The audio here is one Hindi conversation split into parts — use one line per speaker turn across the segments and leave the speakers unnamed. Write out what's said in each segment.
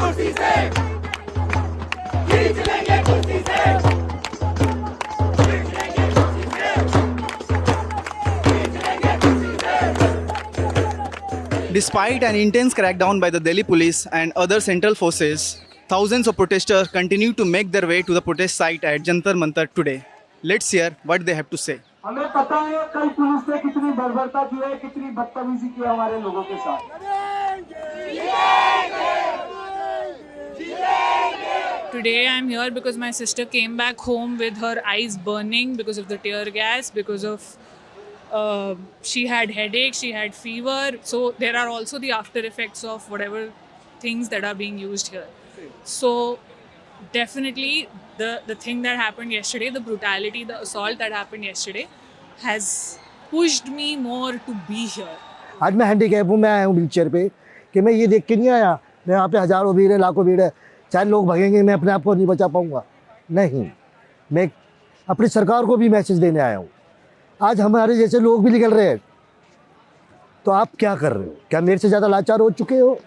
कुर्सी से, खींच लेंगे कुर्सी से, खींच लेंगे कुर्सी से, खींच लेंगे कुर्सी से।
Despite an intense crackdown by the Delhi police and other central forces, thousands of protesters continue to make their way to the protest site at Jantar Mantar today. Let's hear what they have to say.
हमें पता है कल पुलिस ने कितनी बर्बरता की है, कितनी बदतमीजी की है हमारे लोगों के साथ।
Today I'm here because my sister came back home with her eyes burning because of the tear gas, because of she had headache, she had fever. So there are also the after effects of whatever things that are being used here. So definitely the thing that happened yesterday, the brutality, the assault that happened yesterday has pushed me more to be here.
आज मैं हैंडीकैप हूँ, मैं आया हूँ व्हीलचेयर पे कि मैं ये देख के नहीं आया मैं यहाँ पे हज़ारों भीड़ है, लाखों भीड़ है, चाहे लोग भागेंगे मैं अपने आप को नहीं बचा पाऊँगा। नहीं, मैं अपनी सरकार को भी मैसेज देने आया हूँ। आज हमारे जैसे लोग भी निकल रहे हैं, तो आप क्या कर रहे हो? क्या मेरे से ज़्यादा लाचार हो चुके हो?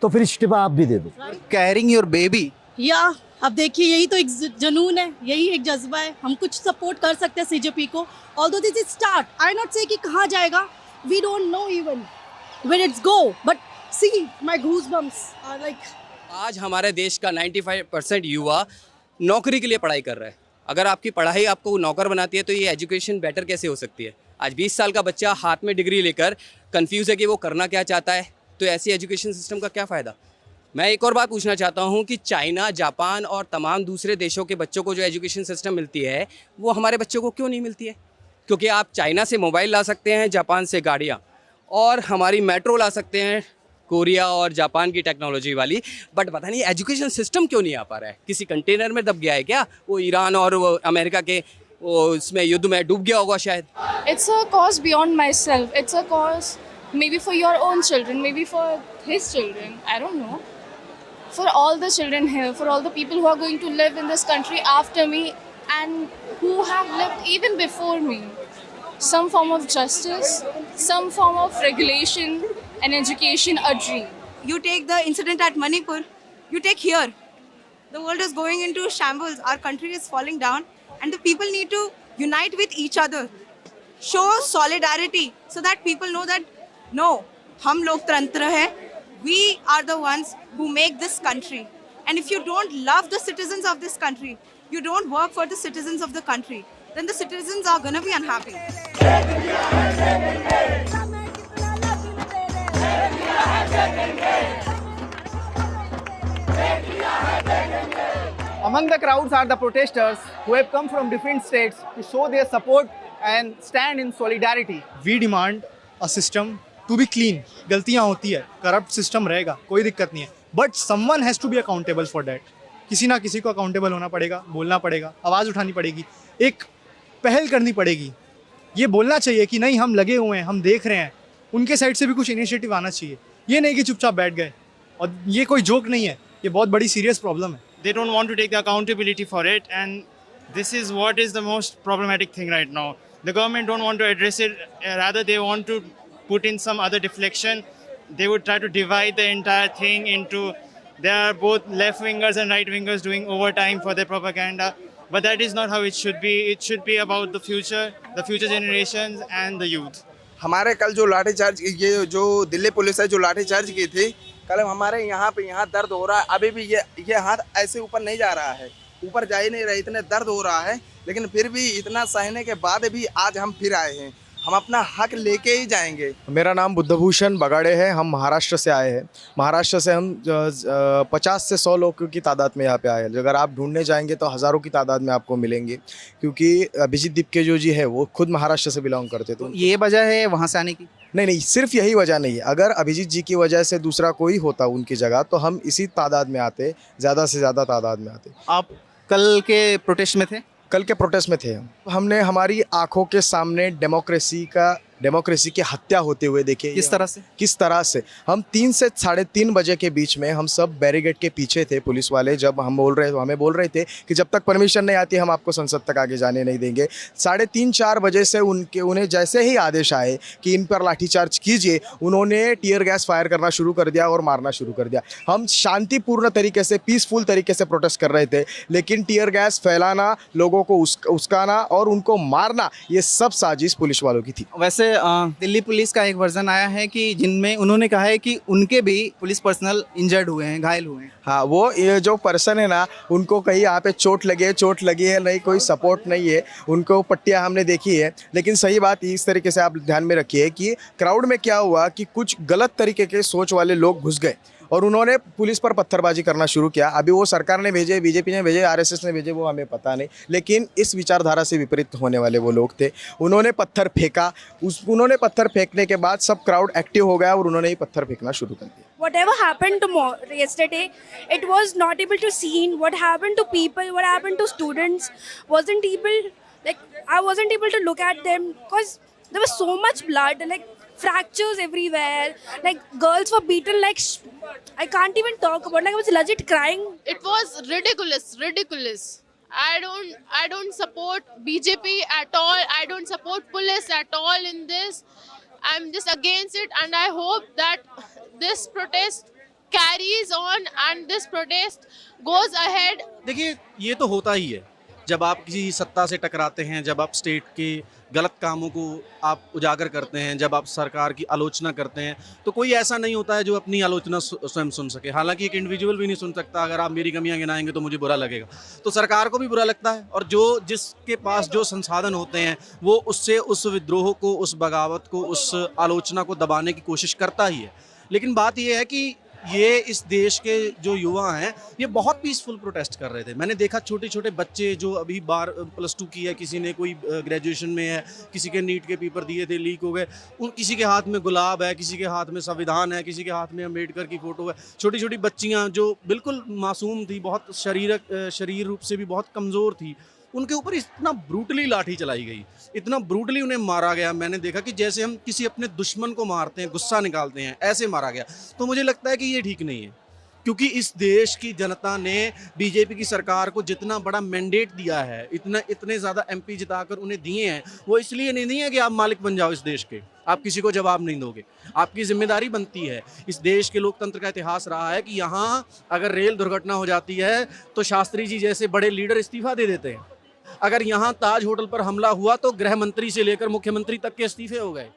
तो फिर इस्तीफा आप भी दे दो।
Carrying your baby.
या अब देखिए, यही तो एक जुनून है, यही एक जज्बा है। हम कुछ सपोर्ट कर सकते हैं सीजेपी को। Although this is start, I not say कि कहाँ जाएगा, we don't know even when it's go, but see my goosebumps are like.
आज हमारे देश का 95% युवा नौकरी के लिए पढ़ाई कर रहा है। अगर आपकी पढ़ाई आपको नौकर बनाती है तो ये एजुकेशन बेटर कैसे हो सकती है? आज 20 साल का बच्चा हाथ में डिग्री लेकर कंफ्यूज है कि वो करना क्या चाहता है, तो ऐसी एजुकेशन सिस्टम का क्या फ़ायदा? मैं एक और बात पूछना चाहता हूँ कि चाइना, जापान और तमाम दूसरे देशों के बच्चों को जो एजुकेशन सिस्टम मिलती है वो हमारे बच्चों को क्यों नहीं मिलती है? क्योंकि आप चाइना से मोबाइल ला सकते हैं, जापान से गाड़ियाँ, और हमारी मेट्रो ला सकते हैं कोरिया और जापान की टेक्नोलॉजी वाली, बट पता नहीं एजुकेशन सिस्टम क्यों नहीं आ पा रहा है। किसी कंटेनर में दब गया है क्या? वो ईरान और वो अमेरिका के उसमें युद्ध में डूब गया होगा शायद।
It's a cause beyond myself. It's a cause maybe for your own children, maybe for his children, I don't know. For all the children here, for all the people who are going to live in this country after me and who have lived even before me. Some form of justice, some form of regulation and education, a dream.
You take the incident at Manipur, you take here. The world is going into shambles, our country is falling down, and the people need to unite with each other. Show solidarity so that people know that no, hum loktantra hai. We are the ones who make this country. And if you don't love the citizens of this country, you don't work for the citizens of the country, then the citizens are gonna be unhappy.
Among the crowds are the protesters who have come from different states to show their support and stand in solidarity.
We demand a system to be clean. गलतियाँ होती है, करप्ट सिस्टम रहेगा, कोई दिक्कत नहीं है, but someone has to be accountable for that. किसी ना किसी को अकाउंटेबल होना पड़ेगा, बोलना पड़ेगा, आवाज़ उठानी पड़ेगी, एक पहल करनी पड़ेगी। ये बोलना चाहिए कि नहीं, हम लगे हुए हैं, हम देख रहे हैं, उनके साइड से भी कुछ इनिशिएटिव आना चाहिए। ये नहीं कि चुपचाप बैठ गए, और ये कोई जोक नहीं है, ये बहुत बड़ी सीरियस प्रॉब्लम है।
They don't want to take the accountability for it, and this is what is the most problematic thing right now. The government don't want to address it, rather they want to put in some other deflection. They would try to divide the entire thing into, there are both left wingers and right wingers doing overtime for their propaganda, but that is not how it should be. It should be about the future generations and the youth.
हमारे कल जो लाठीचार्ज, ये जो दिल्ली पुलिस है जो लाठीचार्ज की थी कल, हमारे यहाँ दर्द हो रहा है। अभी भी ये हाथ ऐसे ऊपर नहीं जा रहा है, ऊपर जा ही नहीं रहा, इतने दर्द हो रहा है, लेकिन फिर भी इतना सहने के बाद भी आज हम फिर आए हैं। हम अपना हक लेके ही जाएंगे।
मेरा नाम बुद्धभूषण बगाड़े है, हम महाराष्ट्र से आए हैं। महाराष्ट्र से हम 50 से 100 लोगों की तादाद में यहाँ पे आए हैं। अगर आप ढूंढने जाएंगे तो हज़ारों की तादाद में आपको मिलेंगे, क्योंकि अभिजीत दीपके जी है वो खुद महाराष्ट्र से बिलोंग करते। तो
ये वजह है वहाँ से आने की?
नहीं, सिर्फ यही वजह नहीं है। अगर अभिजीत जी की वजह से दूसरा कोई होता उनकी जगह तो हम इसी तादाद में आते, ज़्यादा से ज़्यादा तादाद में आते।
आप कल के प्रोटेस्ट में थे?
कल के प्रोटेस्ट में थे। हमने हमारी आंखों के सामने डेमोक्रेसी का डेमोक्रेसी की हत्या होते हुए देखे।
किस तरह से?
किस तरह से हम 3 से 3:30 बजे के बीच में हम सब बैरिकेड के पीछे थे, पुलिस वाले जब हम हमें बोल रहे थे कि जब तक परमिशन नहीं आती हम आपको संसद तक आगे जाने नहीं देंगे। 3:30-4 बजे से उन्हें जैसे ही आदेश आए कि इन पर लाठीचार्ज कीजिए, उन्होंने टीयर गैस फायर करना शुरू कर दिया और मारना शुरू कर दिया। हम शांतिपूर्ण तरीके से, पीसफुल तरीके से प्रोटेस्ट कर रहे थे, लेकिन टीयर गैस फैलाना, लोगों को उस्काना और उनको मारना, ये सब साजिश पुलिस वालों की थी।
वैसे दिल्ली पुलिस का एक वर्जन आया है कि जिनमें उन्होंने कहा है कि उनके भी पुलिस पर्सनल इंजर्ड हुए हैं, घायल हुए हैं।
हाँ, वो ये जो पर्सन है ना, उनको कहीं यहाँ पे चोट लगी है, नहीं कोई सपोर्ट नहीं है, उनको पट्टियाँ हमने देखी है। लेकिन सही बात इस तरीके से आप ध्यान में रखिए कि क्राउड में क्या हुआ कि कुछ गलत तरीके के सोच वाले लोग घुस गए और उन्होंने पुलिस पर पत्थरबाजी करना शुरू किया। अभी वो सरकार ने भेजे, बीजेपी ने भेजे, आरएसएस ने भेजे, वो हमें पता नहीं, लेकिन इस विचारधारा से विपरीत होने वाले वो लोग थे। उन्होंने पत्थर फेंका, उन्होंने पत्थर फेंकने के बाद सब क्राउड एक्टिव हो गया और उन्होंने ही पत्थर फेंकना शुरू कर दिया।
Whatever happened yesterday, it was not able to see. What happened to people, what happened to students, I wasn't able to look at them because there was so much blood, like fractures everywhere, like girls were beaten, like I can't even talk about, like I was legit crying.
It was ridiculous. I don't support BJP at all. I don't support police at all in this. I'm just against it, and I hope that this protest carries on and this protest goes ahead.
देखिए, ये तो होता ही है जब आप किसी सत्ता से टकराते हैं, जब आप स्टेट के गलत कामों को आप उजागर करते हैं, जब आप सरकार की आलोचना करते हैं, तो कोई ऐसा नहीं होता है जो अपनी आलोचना स्वयं सुन सके। हालांकि एक इंडिविजुअल भी नहीं सुन सकता। अगर आप मेरी कमियां गिनाएंगे तो मुझे बुरा लगेगा, तो सरकार को भी बुरा लगता है, और जिसके पास जो संसाधन होते हैं वो उससे उस विद्रोह को, उस बगावत को, उस आलोचना को दबाने की कोशिश करता ही है। लेकिन बात यह है कि ये इस देश के जो युवा हैं ये बहुत पीसफुल प्रोटेस्ट कर रहे थे। मैंने देखा छोटे छोटे बच्चे जो अभी +2 की है, किसी ने कोई ग्रेजुएशन में है, किसी के नीट के पेपर दिए थे, लीक हो गए, किसी के हाथ में गुलाब है, किसी के हाथ में संविधान है, किसी के हाथ में अम्बेडकर की फ़ोटो है। छोटी छोटी बच्चियाँ जो बिल्कुल मासूम थी, बहुत शरीर रूप से भी बहुत कमज़ोर थी, उनके ऊपर इतना ब्रूटली लाठी चलाई गई, इतना ब्रूटली उन्हें मारा गया। मैंने देखा कि जैसे हम किसी अपने दुश्मन को मारते हैं, गुस्सा निकालते हैं, ऐसे मारा गया। तो मुझे लगता है कि ये ठीक नहीं है, क्योंकि इस देश की जनता ने बीजेपी की सरकार को जितना बड़ा मैंडेट दिया है, इतने ज़्यादा MP जिताकर उन्हें दिए हैं, वो इसलिए नहीं दिए कि आप मालिक बन जाओ इस देश के, आप किसी को जवाब नहीं दोगे। आपकी जिम्मेदारी बनती है। इस देश के लोकतंत्र का इतिहास रहा है कि यहाँ अगर रेल दुर्घटना हो जाती है तो शास्त्री जी जैसे बड़े लीडर इस्तीफा दे देते हैं। अगर यहाँ ताज होटल पर हमला हुआ तो गृह मंत्री से लेकर मुख्यमंत्री तक के इस्तीफे हो गए।